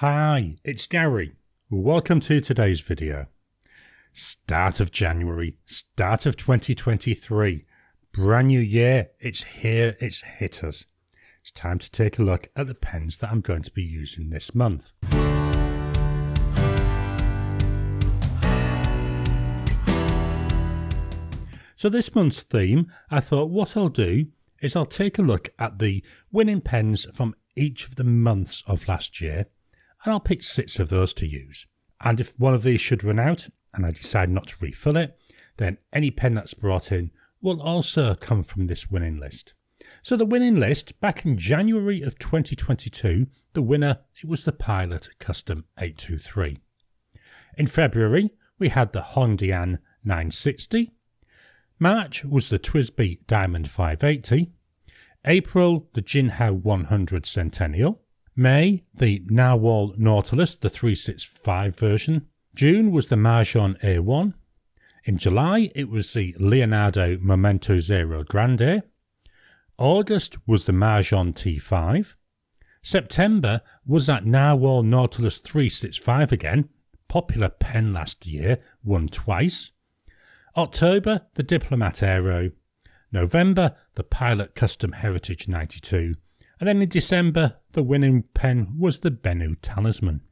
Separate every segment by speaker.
Speaker 1: Hi, it's Gary. Welcome to today's video. Start of January, start of 2023. Brand new year, it's here, it's hit us. It's time to take a look at the pens that I'm going to be using this month. So this month's theme, I thought what I'll do is I'll take a look at the winning pens from each of the months of last year, and I'll pick 6 of those to use. And if one of these should run out and I decide not to refill it, then any pen that's brought in will also come from this winning list. So the winning list, back in January of 2022, the winner, it was the Pilot Custom 823. In February, we had the HongDian 960. March was the TWSBI Diamond 580. April, the Jinhao 100 Centennial. May, the Nahvalur Nautilus, the 365 version. June was the Majohn A1. In July, it was the Leonardo Momento 0 Grande. August was the Majohn T5. September was that Nahvalur Nautilus 365 again. Popular pen last year, won twice. October, the Diplomat Aero. November, the Pilot Custom Heritage 92. And then in December, the winning pen was the Bennu Talisman.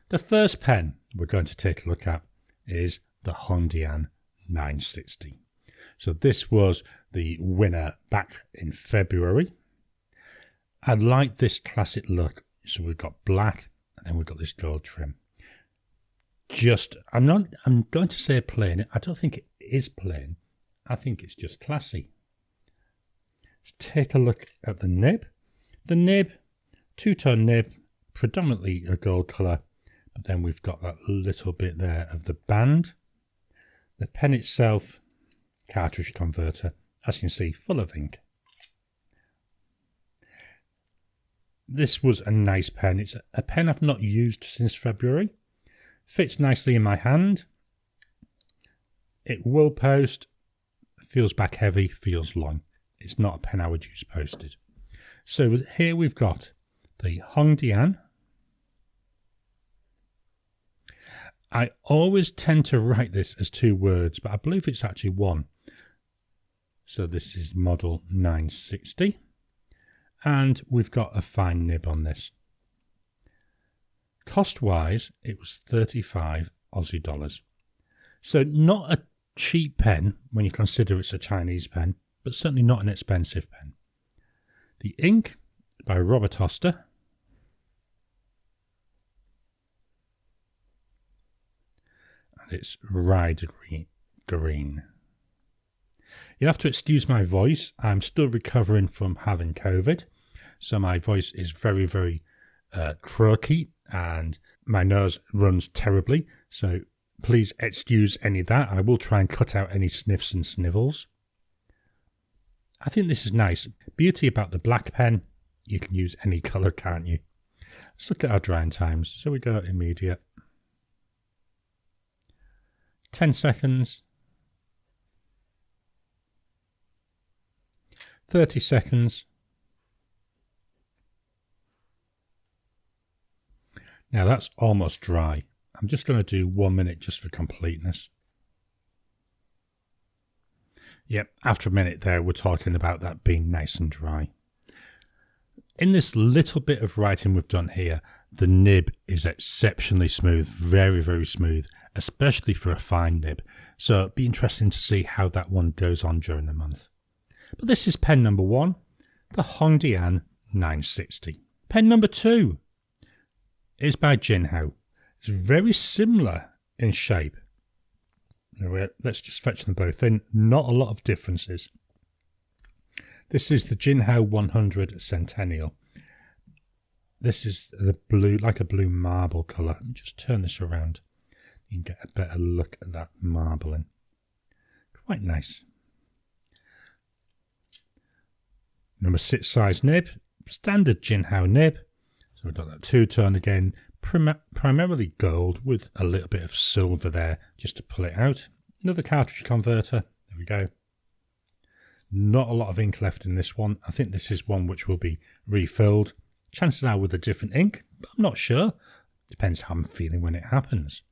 Speaker 1: The first pen we're going to take a look at is the HongDian 960. So this was the winner back in February. I like this classic look. So we've got black and then we've got this gold trim. I'm going to say plain. I don't think it is plain. I think it's just classy. Let's take a look at the nib. The nib, two-tone nib, predominantly a gold colour, but then we've got that little bit there of the band. The pen itself, cartridge converter, as you can see, full of ink. This was a nice pen. It's a pen I've not used since February. Fits nicely in my hand. It will post, feels back heavy, feels long. It's not a pen I would use posted. So here we've got the HongDian. I always tend to write this as 2 words, but I believe it's actually 1. So this is model 960. And we've got a fine nib on this. Cost-wise, it was 35 Aussie dollars. So not a cheap pen when you consider it's a Chinese pen, but certainly not an expensive pen. The ink by Robert Oster. And it's Ryde green. You'll have to excuse my voice. I'm still recovering from having COVID. So my voice is very, very croaky and my nose runs terribly. So please excuse any of that. I will try and cut out any sniffs and snivels. I think this is nice. Beauty about the black pen, you can use any colour, can't you? Let's look at our drying times. So we go immediate. 10 seconds. 30 seconds. Now that's almost dry. I'm just going to do 1 minute just for completeness. Yep, after a minute there, we're talking about that being nice and dry. In this little bit of writing we've done here, the nib is exceptionally smooth, very, very smooth, especially for a fine nib. So it'll be interesting to see how that one goes on during the month. But this is pen number 1, the HongDian 960. Pen number 2 is by Jinhao. It's very similar in shape. Let's just fetch them both in. Not a lot of differences. This is the Jinhao 100 Centennial. This is the blue, like a blue marble colour. Let me just turn this around. You can get a better look at that marbling. Quite nice. Number 6 size nib. Standard Jinhao nib. So we've got that 2-tone again. Primarily gold with a little bit of silver there just to pull it out. Another cartridge converter. There we go. Not a lot of ink left in this one. I think this is one which will be refilled. Chances are with a different ink, but I'm not sure. Depends how I'm feeling when it happens.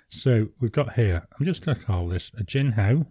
Speaker 1: So we've got here, I'm just going to call this a Jinhao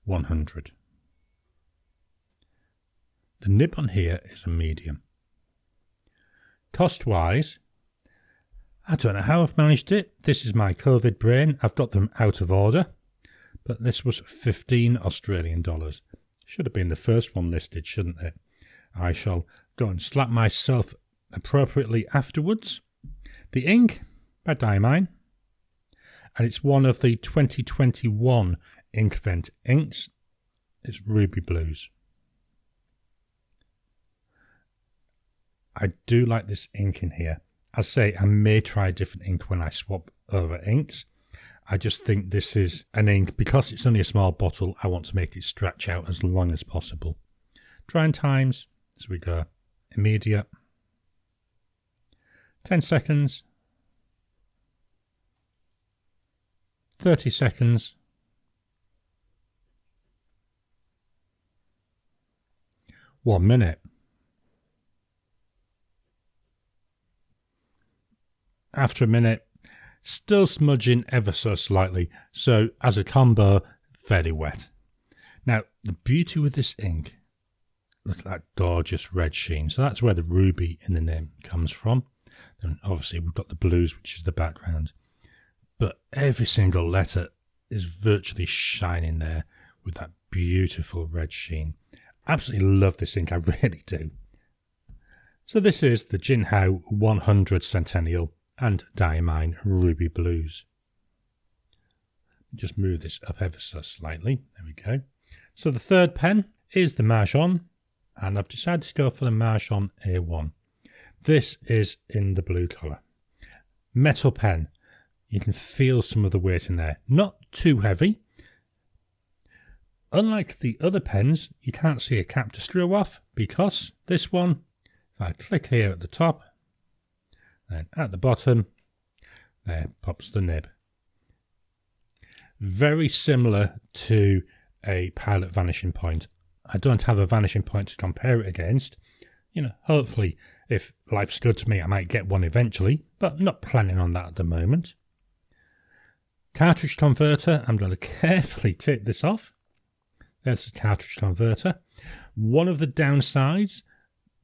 Speaker 1: 100. The nib on here is a medium. Cost-wise, I don't know how I've managed it. This is my COVID brain. I've got them out of order. But this was 15 Australian dollars. Should have been the first one listed, shouldn't it? I shall go and slap myself appropriately afterwards. The ink by Diamine. And it's one of the 2021 Inkvent inks. It's Ruby Blues. I do like this ink in here. I say I may try a different ink when I swap over inks. I just think this is an ink, because it's only a small bottle, I want to make it stretch out as long as possible. Drying times, so we go immediate, 10 seconds, 30 seconds, 1 minute. After a minute, still smudging ever so slightly, so as a combo, very wet. Now, the beauty with this ink, look at that gorgeous red sheen. So that's where the ruby in the name comes from. And obviously we've got the blues, which is the background. But every single letter is virtually shining there with that beautiful red sheen. Absolutely love this ink, I really do. So this is the Jinhao 100 Centennial and Diamine Ruby Blues. Just move this up ever so slightly. There we go. So the third pen is the Majohn, and I've decided to go for the Majohn A1. This is in the blue colour. Metal pen. You can feel some of the weight in there. Not too heavy. Unlike the other pens, you can't see a cap to screw off, because this one, if I click here at the top, then at the bottom, there pops the nib. Very similar to a Pilot vanishing point. I don't have a vanishing point to compare it against. You know, hopefully, if life's good to me, I might get one eventually, but not planning on that at the moment. Cartridge converter, I'm going to carefully take this off. There's the cartridge converter. One of the downsides,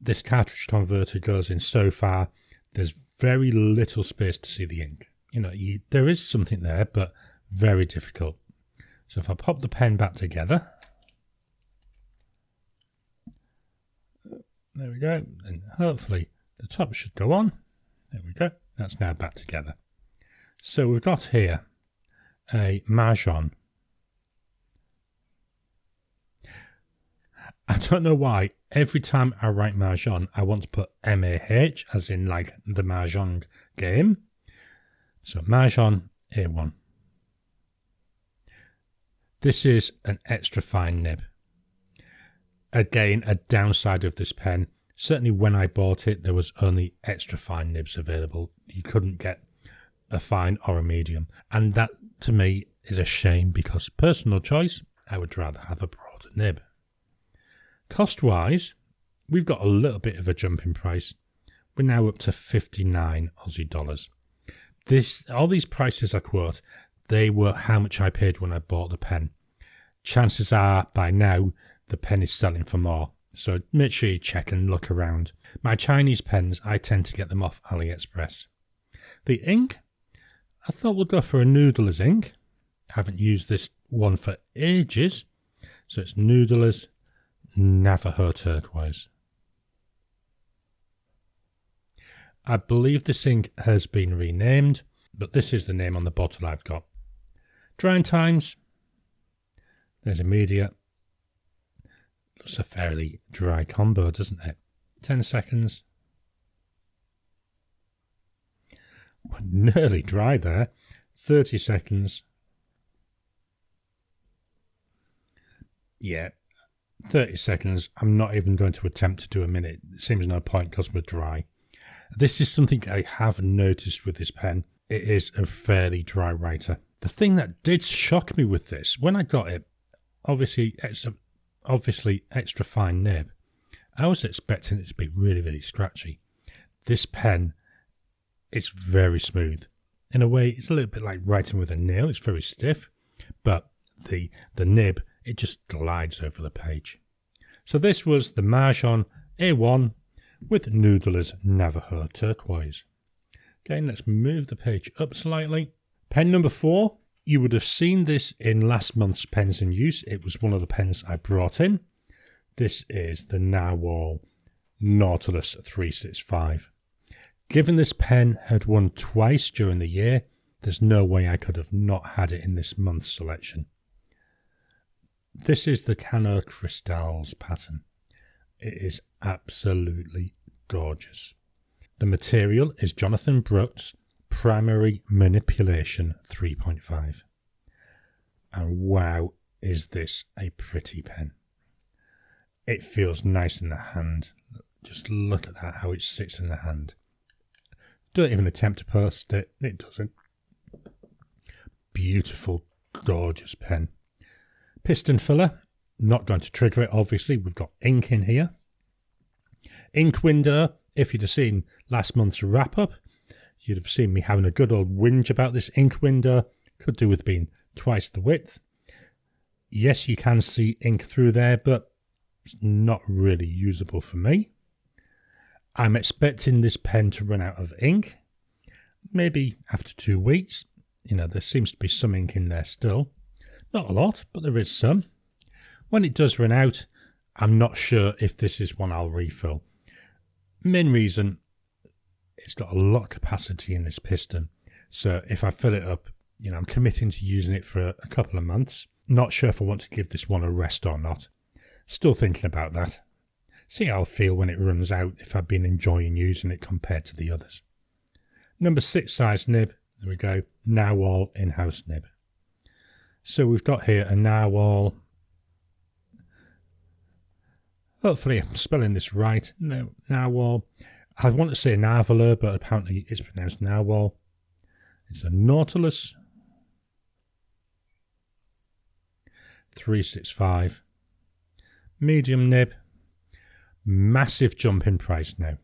Speaker 1: this cartridge converter goes in so far, there's very little space to see the ink. You know, there is something there, but very difficult. So if I pop the pen back together, there we go, and hopefully the top should go on. There we go, that's now back together. So we've got here a Majohn. I don't know why, every time I write Majohn, I want to put M-A-H, as in like the Mahjong game. So Majohn A1. This is an extra fine nib. Again, a downside of this pen. Certainly when I bought it, there was only extra fine nibs available. You couldn't get a fine or a medium. And that, to me, is a shame, because personal choice, I would rather have a broader nib. Cost-wise, we've got a little bit of a jump in price. We're now up to 59 Aussie dollars. All these prices I quote, they were how much I paid when I bought the pen. Chances are, by now, the pen is selling for more. So make sure you check and look around. My Chinese pens, I tend to get them off AliExpress. The ink, I thought we'll go for a Noodler's ink. I haven't used this one for ages. So it's Noodler's Navajo Turquoise. I believe this ink has been renamed, but this is the name on the bottle I've got. Drying times, there's immediate. Looks a fairly dry combo, doesn't it? 10 seconds. We're nearly dry there. 30 seconds. Yeah. 30 seconds. I'm not even going to attempt to do a minute. It seems no point because we're dry. This is something I have noticed with this pen. It is a fairly dry writer. The thing that did shock me with this, when I got it, obviously extra fine nib, I was expecting it to be really, really scratchy. This pen, it's very smooth. In a way, it's a little bit like writing with a nail. It's very stiff, but the nib, it just glides over the page. So this was the Majohn A1 with Noodler's Navajo Turquoise. Okay, let's move the page up slightly. Pen number 4, you would have seen this in last month's pens in use. It was one of the pens I brought in. This is the Nahvalur Nautilus 365. Given this pen had won twice during the year, there's no way I could have not had it in this month's selection. This is the Cano Crystals pattern. It is absolutely gorgeous. The material is Jonathan Brooks Primary Manipulation 3.5. And wow, is this a pretty pen. It feels nice in the hand. Just look at that, how it sits in the hand. Don't even attempt to post it. It doesn't. Beautiful, gorgeous pen. Piston filler. Not going to trigger it, obviously. We've got ink in here. Ink window. If you'd have seen last month's wrap-up, you'd have seen me having a good old whinge about this ink window. Could do with being twice the width. Yes, you can see ink through there, but it's not really usable for me. I'm expecting this pen to run out of ink, maybe after 2 weeks. You know, there seems to be some ink in there still. Not a lot, but there is some. When it does run out, I'm not sure if this is one I'll refill. Main reason, it's got a lot of capacity in this piston. So if I fill it up, you know, I'm committing to using it for a couple of months. Not sure if I want to give this one a rest or not. Still thinking about that. See how I'll feel when it runs out, if I've been enjoying using it compared to the others. Number 6 size nib. There we go. Nahvalur in-house nib. So we've got here a Nahvalur. Hopefully I'm spelling this right. No, Nahvalur. I want to say Nahvalur, but apparently it's pronounced Nahvalur. It's a Nautilus 365. Medium nib. Massive jump in price now.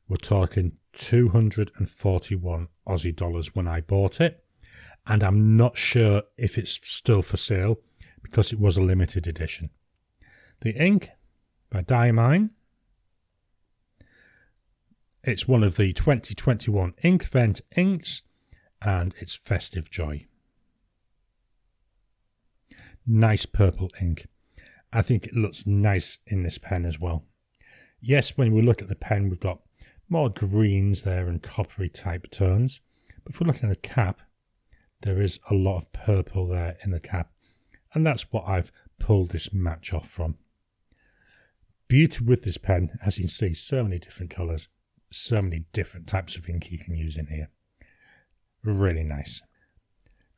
Speaker 1: We're talking 241 Aussie dollars when I bought it, and I'm not sure if it's still for sale because it was a limited edition. The ink by Diamine. It's one of the 2021 Inkvent inks, and it's Festive Joy. Nice purple ink. I think it looks nice in this pen as well. Yes, when we look at the pen, we've got more greens there and coppery type tones. But if we look at the cap, there is a lot of purple there in the cap. And that's what I've pulled this match off from. Beauty with this pen, as you can see, so many different colours. So many different types of ink you can use in here. Really nice.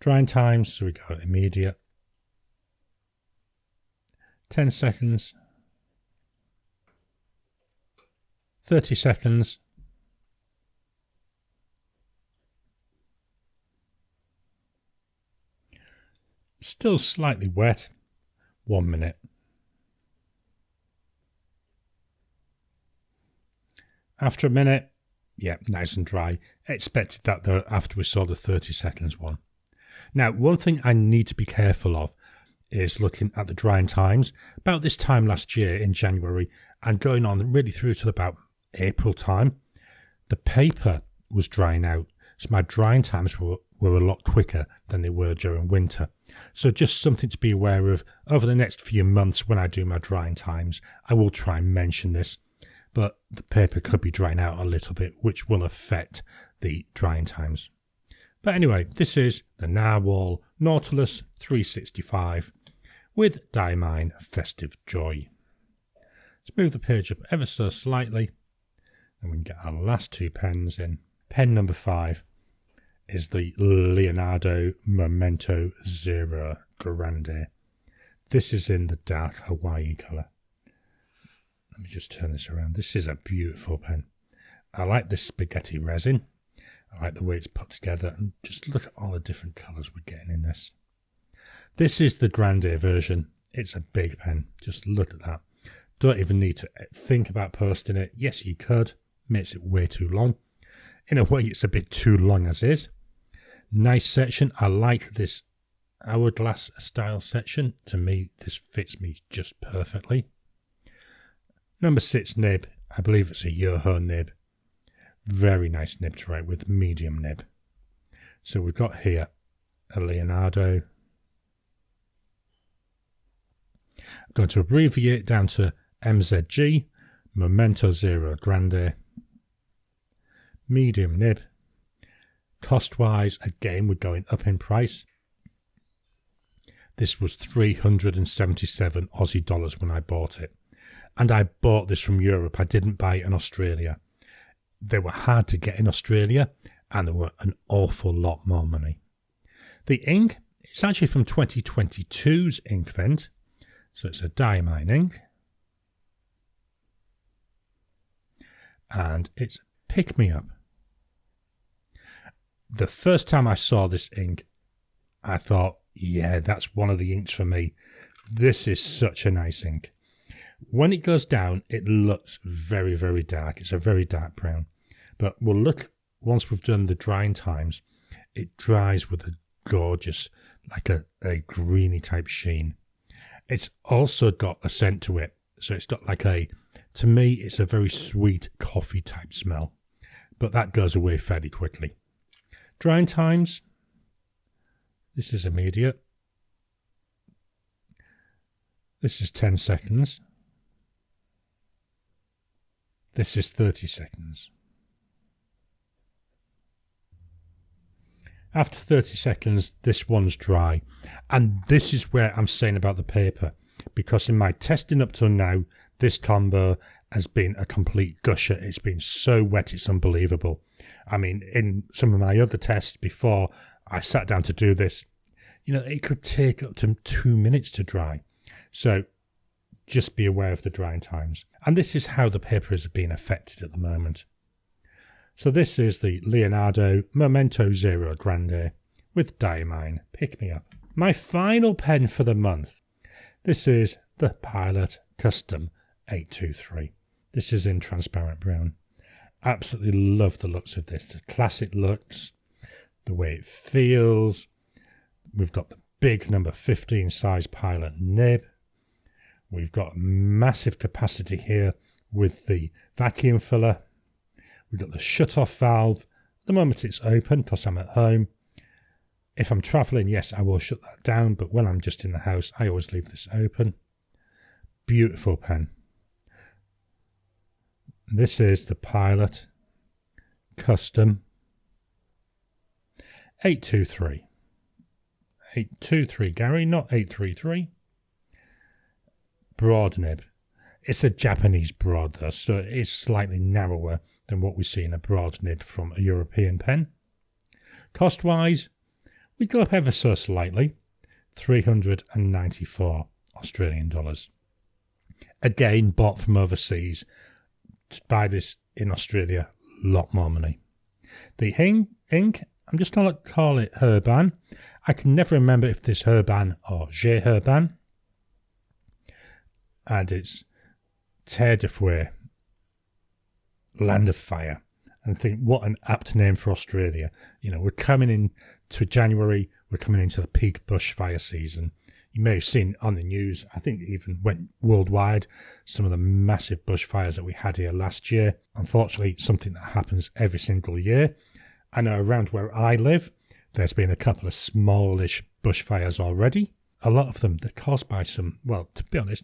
Speaker 1: Drying times, so we go immediate. 10 seconds, 30 seconds, still slightly wet, 1 minute. After a minute, yeah, nice and dry. I expected that though after we saw the 30 seconds one. Now, one thing I need to be careful of is looking at the drying times. About this time last year in January and going on really through to about April time, the paper was drying out. So my drying times were a lot quicker than they were during winter. So just something to be aware of over the next few months when I do my drying times. I will try and mention this, but the paper could be drying out a little bit, which will affect the drying times. But anyway, this is the Nahvalur Nautilus 365 with Diamine Festive Joy. Let's move the page up ever so slightly and we can get our last 2 pens in. Pen number 5 is the Leonardo Momento Zero Grande. This is in the dark Hawaii colour. Let me just turn this around. This is a beautiful pen. I like this spaghetti resin. I like the way it's put together, and just look at all the different colours we're getting in this. This is the Grande version. It's a big pen. Just look at that. Don't even need to think about posting it. Yes, you could. makes it way too long. In a way, it's a bit too long as is. Nice section. I like this hourglass style section. To me, this fits me just perfectly. Number 6 nib. I believe it's a Yoho nib. Very nice nib to write with, medium nib. So we've got here a Leonardo. I'm going to abbreviate down to MZG, Momento 0 Grande, medium nib. Cost-wise, again, we're going up in price. This was 377 Aussie dollars when I bought it. And I bought this from Europe. I didn't buy it in Australia. They were hard to get in Australia, and they were an awful lot more money. The ink, it's actually from 2022's ink vent. So it's a Diamine ink. And it's Pick Me Up. The first time I saw this ink, I thought, yeah, that's one of the inks for me. This is such a nice ink. When it goes down, it looks very, very dark. It's a very dark brown. But we'll look, once we've done the drying times, it dries with a gorgeous, like a greeny type sheen. It's also got a scent to it. So it's got like to me, it's a very sweet coffee type smell. But that goes away fairly quickly. Drying times. This is immediate. This is 10 seconds. This is 30 seconds. After 30 seconds, this one's dry. And this is where I'm saying about the paper. Because in my testing up till now, this combo has been a complete gusher. It's been so wet, it's unbelievable. I mean, in some of my other tests before I sat down to do this, it could take up to 2 minutes to dry. So just be aware of the drying times. And this is how the paper is being affected at the moment. So this is the Leonardo Momento 0 Grande with Diamine. Pick Me Up. My final pen for the month. This is the Pilot Custom 823. This is in transparent brown. Absolutely love the looks of this. The classic looks, the way it feels. We've got the big number 15 size Pilot nib. We've got massive capacity here with the vacuum filler. We've got the shut-off valve. At the moment it's open because I'm at home. If I'm travelling, yes, I will shut that down. But when I'm just in the house, I always leave this open. Beautiful pen. This is the Pilot Custom 823. 823, Gary, not 833. Broad nib. It's a Japanese broad though, so it is slightly narrower than what we see in a broad nib from a European pen. Cost-wise, we go up ever so slightly, 394 Australian dollars. Again, bought from overseas. To buy this in Australia, a lot more money. The ink, I'm just going to call it Herbin. I can never remember if this Herbin or Herbin. And it's Terre de Feu, Land of Fire. And think, what an apt name for Australia. We're coming into January, we're coming into the peak bushfire season. You may have seen on the news, I think it even went worldwide, some of the massive bushfires that we had here last year. Unfortunately, something that happens every single year. I know around where I live, there's been a couple of smallish bushfires already. A lot of them, they're caused by some, well, to be honest,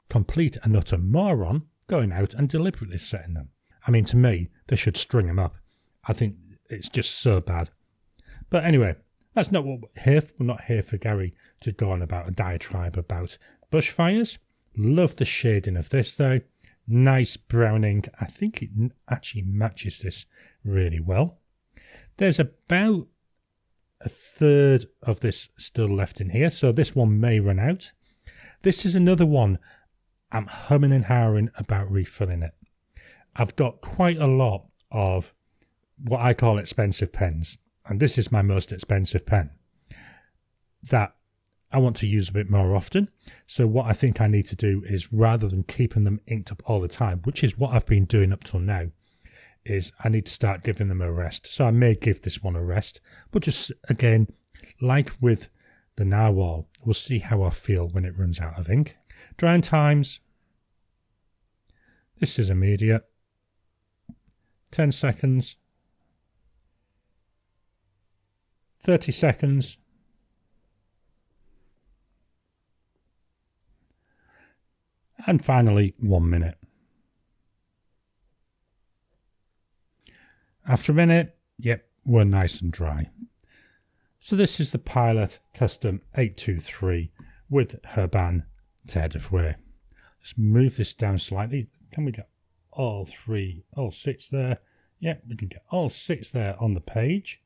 Speaker 1: complete and utter moron going out and deliberately setting them. I mean, to me, they should string them up. I think it's just so bad. But anyway, that's not what we're here for. We're not here for Gary to go on about a diatribe about bushfires. Love the shading of this though. Nice browning. I think it actually matches this really well. There's about a third of this still left in here, so this one may run out. This is another one I'm humming and hawing about refilling it. I've got quite a lot of what I call expensive pens, and this is my most expensive pen that I want to use a bit more often. So what I think I need to do is, rather than keeping them inked up all the time, which is what I've been doing up till now, is I need to start giving them a rest. So I may give this one a rest, but just again, like with the narwhal, we'll see how I feel when it runs out of ink. Drying times. This is immediate. 10 seconds. 30 seconds. And finally, 1 minute. After a minute, yep, we're nice and dry. So this is the Pilot Custom 823 with Herbin Terre. Let's move this down slightly. Can we get all 6 there? Yep, we can get all 6 there on the page.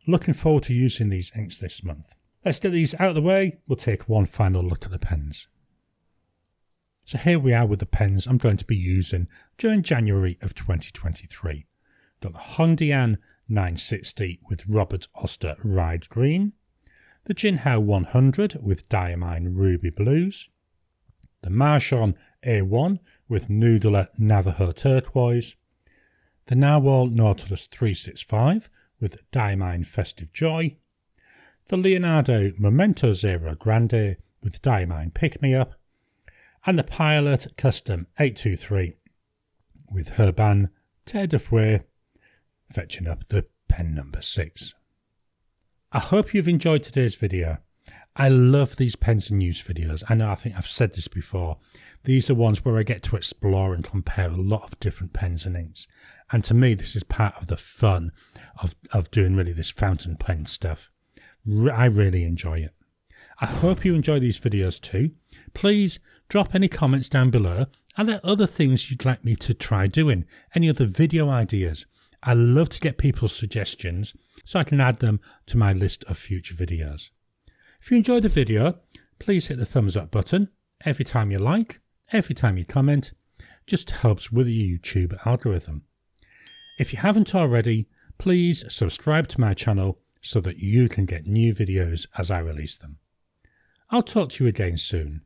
Speaker 1: Looking forward to using these inks this month. Let's get these out of the way. We'll take one final look at the pens. So here we are with the pens I'm going to be using during January of 2023. Got the HongDian 960 with Robert Oster Ryde Green, the Jinhao 100 with Diamine Ruby Blues, the Majohn A1 with Noodler Navajo Turquoise, the Narwhal Nautilus 365 with Diamine Festive Joy, the Leonardo Momento Grande with Diamine Pick Me Up, and the Pilot Custom 823 with Herbin Terre, fetching up the pen number 6. I hope you've enjoyed today's video. I love these pens and use videos. I think I've said this before. These are ones where I get to explore and compare a lot of different pens and inks. And to me, this is part of the fun of doing really this fountain pen stuff. I really enjoy it. I hope you enjoy these videos too. Please drop any comments down below. Are there other things you'd like me to try doing? Any other video ideas? I love to get people's suggestions so I can add them to my list of future videos. If you enjoyed the video, please hit the thumbs up button. Every time you like, every time you comment, just helps with the YouTube algorithm. If you haven't already, please subscribe to my channel so that you can get new videos as I release them. I'll talk to you again soon.